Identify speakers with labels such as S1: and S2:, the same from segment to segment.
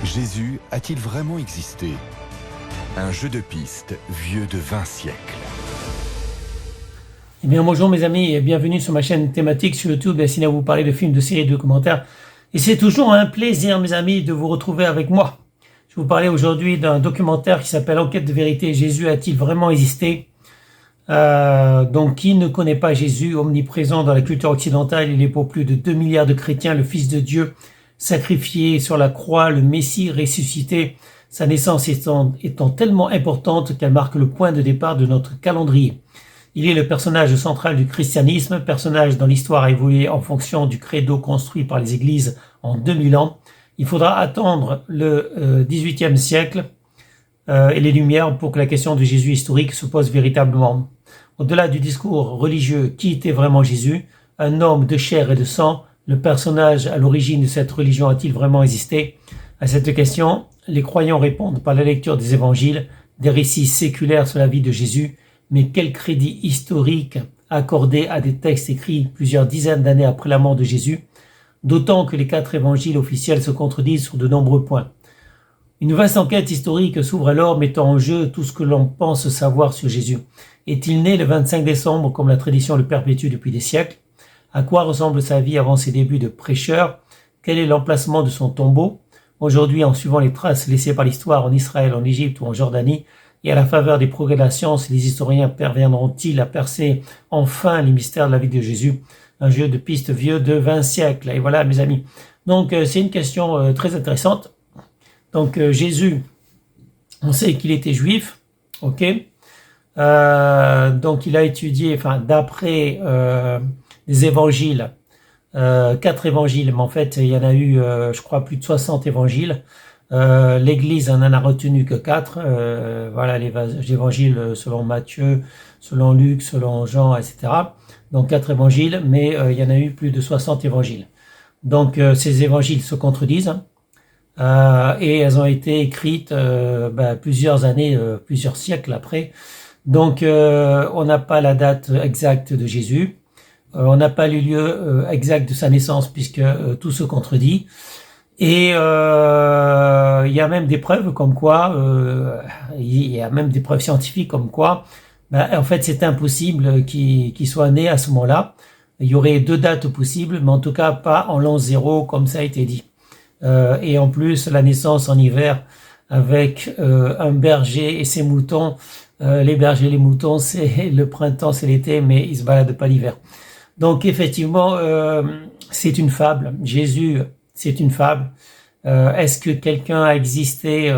S1: Jésus a-t-il vraiment existé? Un jeu de piste vieux de 20 siècles.
S2: Eh bien bonjour mes amis et bienvenue sur ma chaîne thématique sur YouTube destinée à vous parler de films, de séries et de documentaires. Et c'est toujours un plaisir mes amis de vous retrouver avec moi. Je vais vous parler aujourd'hui d'un documentaire qui s'appelle Enquête de vérité. Jésus a-t-il vraiment existé? Donc qui ne connaît pas Jésus, omniprésent dans la culture occidentale? Il est pour plus de 2 milliards de chrétiens le Fils de Dieu, sacrifié sur la croix, le Messie ressuscité, sa naissance étant tellement importante qu'elle marque le point de départ de notre calendrier. Il est le personnage central du christianisme, personnage dont l'histoire a évolué en fonction du credo construit par les églises en 2000 ans. Il faudra attendre le XVIIIe siècle et les Lumières pour que la question de Jésus historique se pose véritablement. Au-delà du discours religieux, qui était vraiment Jésus? Un homme de chair et de sang, le personnage à l'origine de cette religion a-t-il vraiment existé? À cette question, les croyants répondent par la lecture des évangiles, des récits séculaires sur la vie de Jésus, mais quel crédit historique accorder à des textes écrits plusieurs dizaines d'années après la mort de Jésus, d'autant que les 4 évangiles officiels se contredisent sur de nombreux points. Une vaste enquête historique s'ouvre alors, mettant en jeu tout ce que l'on pense savoir sur Jésus. Est-il né le 25 décembre comme la tradition le perpétue depuis des siècles? À quoi ressemble sa vie avant ses débuts de prêcheur? Quel est l'emplacement de son tombeau? Aujourd'hui, en suivant les traces laissées par l'histoire en Israël, en Égypte ou en Jordanie, et à la faveur des progrès de la science, les historiens parviendront-ils à percer enfin les mystères de la vie de Jésus? Un jeu de pistes vieux de 20 siècles. Et voilà, mes amis. Donc, c'est une question très intéressante. Donc, Jésus, on sait qu'il était juif, ok? Donc, il a étudié, d'après les évangiles, 4 évangiles, mais en fait, il y en a eu, je crois, plus de 60 évangiles. L'Église en a retenu que 4. Voilà, les évangiles selon Matthieu, selon Luc, selon Jean, etc. Donc 4 évangiles, mais il y en a eu plus de 60 évangiles. Donc ces évangiles se contredisent et elles ont été écrites plusieurs années, plusieurs siècles après. Donc on n'a pas la date exacte de Jésus. On n'a pas le lieu exact de sa naissance puisque tout se contredit. Et il y a même des preuves comme quoi, il y a même des preuves scientifiques comme quoi, en fait c'est impossible qu'il soit né à ce moment-là. Il y aurait 2 dates possibles, mais en tout cas pas en l'an 0 comme ça a été dit. Et en plus la naissance en hiver avec un berger et ses moutons. Les bergers et les moutons c'est le printemps, c'est l'été, mais ils se baladent pas l'hiver. Donc effectivement c'est une fable. Jésus, c'est une fable. Est-ce que quelqu'un a existé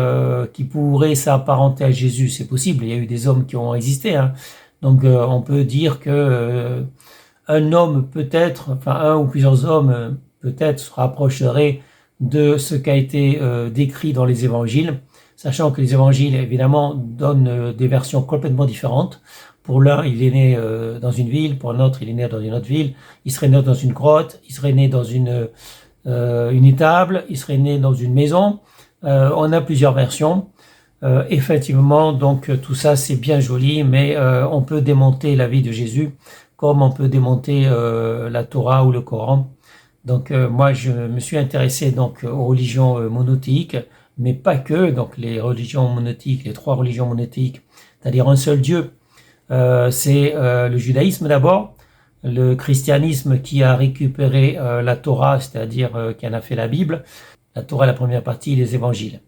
S2: qui pourrait s'apparenter à Jésus? C'est possible, il y a eu des hommes qui ont existé. Hein. Donc on peut dire que un homme peut-être, un ou plusieurs hommes peut-être se rapprocheraient de ce qui a été décrit dans les évangiles, sachant que les évangiles évidemment donnent des versions complètement différentes. Pour l'un, il est né dans une ville, pour l'autre, il est né dans une autre ville, il serait né dans une grotte, il serait né dans une étable, il serait né dans une maison. On a plusieurs versions. Effectivement, donc tout ça c'est bien joli, mais on peut démonter la vie de Jésus comme on peut démonter la Torah ou le Coran. Donc moi je me suis intéressé donc aux religions monothéiques, mais pas que. Donc les religions monothéiques, les 3 religions monothéiques, c'est-à-dire un seul Dieu. C'est le judaïsme d'abord. Le christianisme qui a récupéré la Torah, c'est-à-dire qui en a fait la Bible. La Torah, la première partie, les évangiles.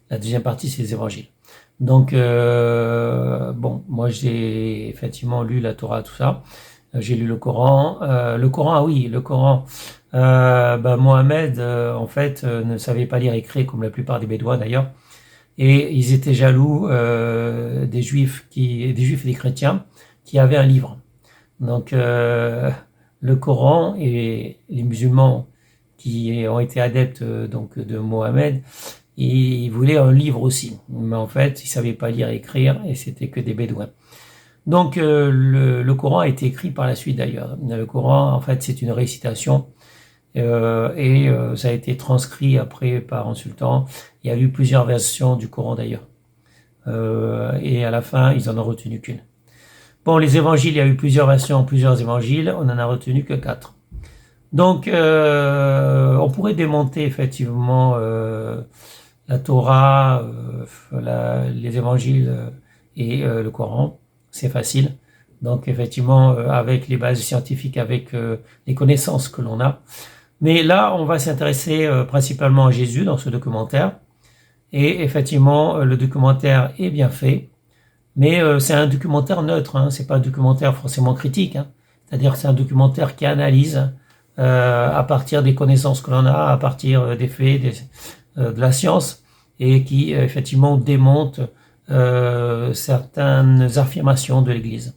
S2: La deuxième partie, c'est les évangiles. Donc, moi j'ai effectivement lu la Torah, tout ça. J'ai lu le Coran. Le Coran, ah oui, le Coran. Mohammed, en fait, ne savait pas lire et écrire, comme la plupart des Bédouins d'ailleurs. Et ils étaient jaloux des Juifs et des chrétiens qui avaient un livre. Donc le Coran et les musulmans qui ont été adeptes de Mohammed, ils voulaient un livre aussi, mais en fait ils savaient pas lire et écrire et c'était que des bédouins. Donc le Coran a été écrit par la suite d'ailleurs. Le Coran en fait c'est une récitation et ça a été transcrit après par un sultan. Il y a eu plusieurs versions du Coran d'ailleurs et à la fin ils en ont retenu qu'une. Bon, les évangiles, il y a eu plusieurs versions, plusieurs évangiles, on n'en a retenu que 4. Donc, on pourrait démonter effectivement la Torah, les évangiles et le Coran. C'est facile. Donc effectivement, avec les bases scientifiques, avec les connaissances que l'on a. Mais là, on va s'intéresser principalement à Jésus dans ce documentaire. Et effectivement, le documentaire est bien fait. Mais c'est un documentaire neutre, hein, c'est pas un documentaire forcément critique. Hein. C'est-à-dire que c'est un documentaire qui analyse à partir des connaissances que l'on a, à partir des faits, de la science, et qui effectivement démonte certaines affirmations de l'Église.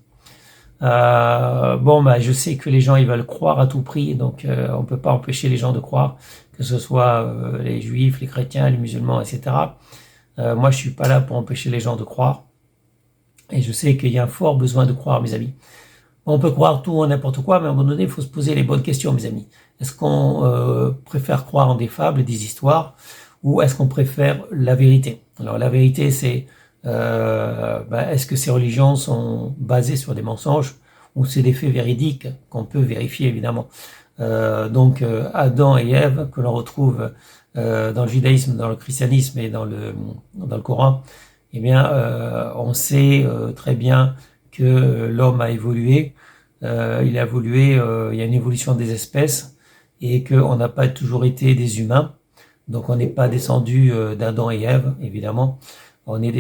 S2: Je sais que les gens ils veulent croire à tout prix, donc on peut pas empêcher les gens de croire, que ce soit les juifs, les chrétiens, les musulmans, etc. Moi, je suis pas là pour empêcher les gens de croire. Et je sais qu'il y a un fort besoin de croire, mes amis. On peut croire tout en n'importe quoi, mais à un moment donné, il faut se poser les bonnes questions, mes amis. Est-ce qu'on préfère croire en des fables, des histoires, ou est-ce qu'on préfère la vérité? Alors la vérité, c'est est-ce que ces religions sont basées sur des mensonges ou c'est des faits véridiques qu'on peut vérifier, évidemment. Adam et Ève, que l'on retrouve dans le judaïsme, dans le christianisme et dans le Coran, eh bien, on sait très bien que l'homme a évolué. Il a évolué, il y a une évolution des espèces et qu'on n'a pas toujours été des humains. Donc, on n'est pas descendu d'Adam et Ève, évidemment. On n'est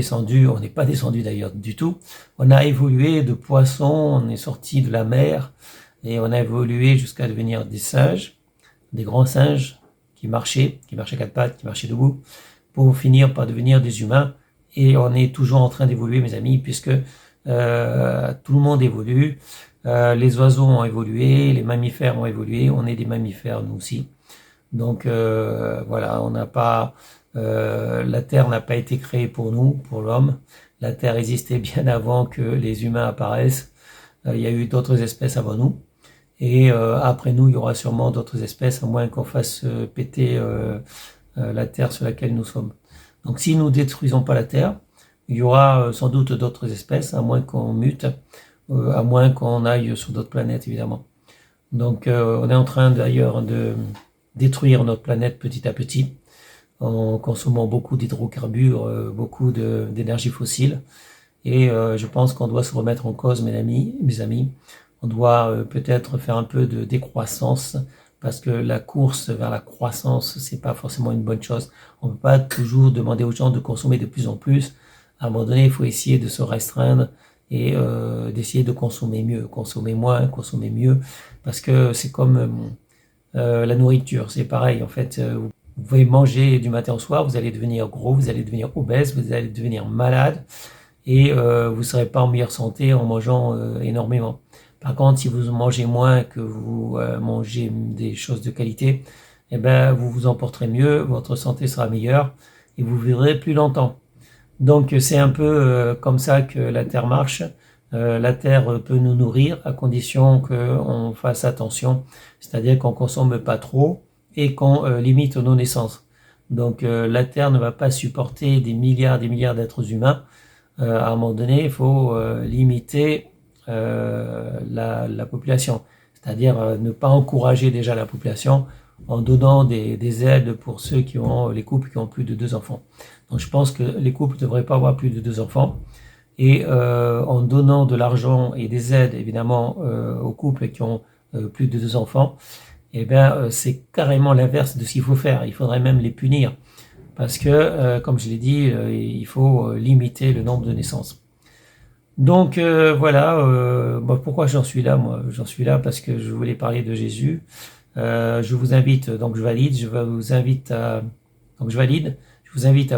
S2: pas descendu d'ailleurs du tout. On a évolué de poissons, on est sorti de la mer et on a évolué jusqu'à devenir des singes, des grands singes qui marchaient à quatre pattes, qui marchaient debout, pour finir par devenir des humains. Et on est toujours en train d'évoluer, mes amis, puisque tout le monde évolue. Les oiseaux ont évolué, les mammifères ont évolué. On est des mammifères, nous aussi. Donc on n'a pas... la Terre n'a pas été créée pour nous, pour l'homme. La Terre existait bien avant que les humains apparaissent. Il y a eu d'autres espèces avant nous. Et après nous, il y aura sûrement d'autres espèces, à moins qu'on fasse péter la Terre sur laquelle nous sommes. Donc si nous détruisons pas la Terre, il y aura sans doute d'autres espèces, à moins qu'on mute, à moins qu'on aille sur d'autres planètes, évidemment. Donc on est en train d'ailleurs de détruire notre planète petit à petit, en consommant beaucoup d'hydrocarbures, beaucoup d'énergie fossile. Et je pense qu'on doit se remettre en cause, mes amis. On doit peut-être faire un peu de décroissance, parce que la course vers la croissance, c'est pas forcément une bonne chose. On peut pas toujours demander aux gens de consommer de plus en plus. À un moment donné, il faut essayer de se restreindre et d'essayer de consommer mieux, consommer moins, consommer mieux, parce que c'est comme la nourriture, c'est pareil en fait. Vous pouvez manger du matin au soir, vous allez devenir gros, vous allez devenir obèse, vous allez devenir malade et vous serez pas en meilleure santé en mangeant énormément. Par contre, si vous mangez moins, que vous mangez des choses de qualité, eh ben vous vous en porterez mieux, votre santé sera meilleure et vous vivrez plus longtemps. Donc c'est un peu comme ça que la Terre marche. La Terre peut nous nourrir à condition qu'on fasse attention, c'est-à-dire qu'on consomme pas trop et qu'on limite nos naissances. Donc la Terre ne va pas supporter des milliards d'êtres humains. À un moment donné, il faut limiter la population, c'est-à-dire ne pas encourager déjà la population en donnant des aides pour ceux qui ont les couples qui ont plus de 2 enfants. Donc je pense que les couples ne devraient pas avoir plus de 2 enfants et en donnant de l'argent et des aides évidemment aux couples qui ont plus de 2 enfants, eh bien c'est carrément l'inverse de ce qu'il faut faire. Il faudrait même les punir parce que comme je l'ai dit, il faut limiter le nombre de naissances. Donc pourquoi j'en suis là, moi? J'en suis là parce que je voulais parler de Jésus. Je vous invite, je vous invite à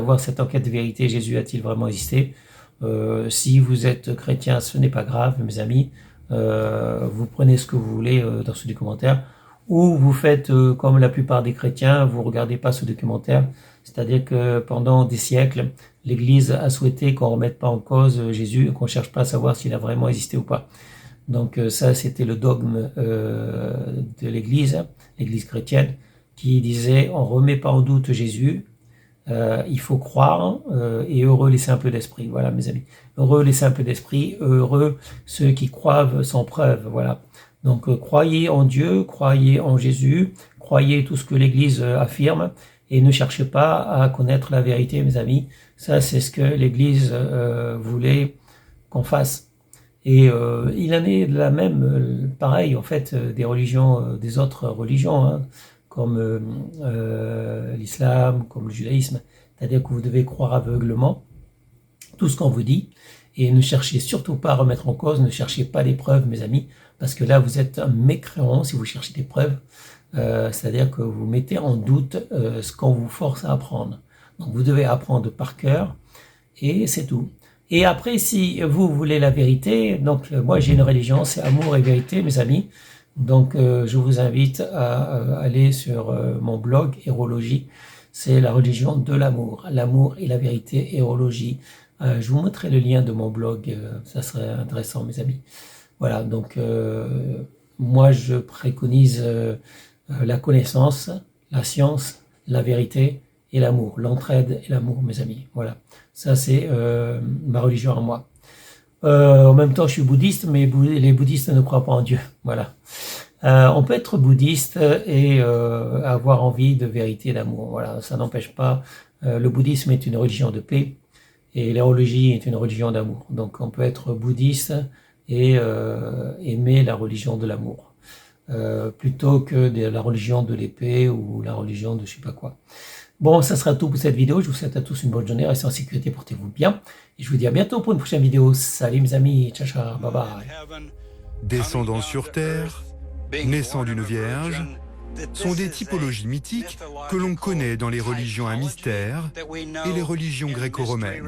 S2: voir cette enquête de vérité. Jésus a-t-il vraiment existé? Si vous êtes chrétien, ce n'est pas grave, mes amis. Vous prenez ce que vous voulez dans ce documentaire, ou vous faites comme la plupart des chrétiens, vous regardez pas ce documentaire. C'est-à-dire que pendant des siècles, l'Église a souhaité qu'on remette pas en cause Jésus, qu'on cherche pas à savoir s'il a vraiment existé ou pas. Donc ça, c'était le dogme de l'Église, l'Église chrétienne, qui disait on remet pas en doute Jésus, il faut croire, et heureux les simples d'esprit. Voilà, mes amis. Heureux les simples d'esprit, heureux ceux qui croient sans preuve. Voilà. Donc croyez en Dieu, croyez en Jésus, croyez tout ce que l'Église affirme, et ne cherchez pas à connaître la vérité, mes amis. Ça, c'est ce que l'Église voulait qu'on fasse. Et il en est de la même, pareil, en fait, des religions, des autres religions, hein, comme l'islam, comme le judaïsme. C'est-à-dire que vous devez croire aveuglement tout ce qu'on vous dit, et ne cherchez surtout pas à remettre en cause, ne cherchez pas les preuves, mes amis, parce que là, vous êtes un mécréant si vous cherchez des preuves, c'est-à-dire que vous mettez en doute ce qu'on vous force à apprendre. Donc, vous devez apprendre par cœur, et c'est tout. Et après, si vous voulez la vérité, donc moi j'ai une religion, c'est amour et vérité, mes amis. Donc je vous invite à aller sur mon blog Hérologie. C'est la religion de l'amour, l'amour et la vérité, Hérologie. Je vous montrerai le lien de mon blog, ça serait intéressant, mes amis. Voilà, donc moi je préconise la connaissance, la science, la vérité et l'amour, l'entraide et l'amour, mes amis. Voilà, ça c'est ma religion à moi. En même temps, je suis bouddhiste, mais les bouddhistes ne croient pas en Dieu. Voilà. On peut être bouddhiste et avoir envie de vérité et d'amour. Voilà, ça n'empêche pas. Le bouddhisme est une religion de paix et l'érologie est une religion d'amour. Donc, on peut être bouddhiste et aimer la religion de l'amour. Plutôt que la religion de l'épée ou la religion de je sais pas quoi. Bon, ça sera tout pour cette vidéo. Je vous souhaite à tous une bonne journée. Restez en sécurité, portez-vous bien. Et je vous dis à bientôt pour une prochaine vidéo. Salut mes amis. Ciao, ciao. Bye bye.
S1: Descendant sur terre, naissant d'une vierge, sont des typologies mythiques que l'on connaît dans les religions à mystère et les religions gréco-romaines.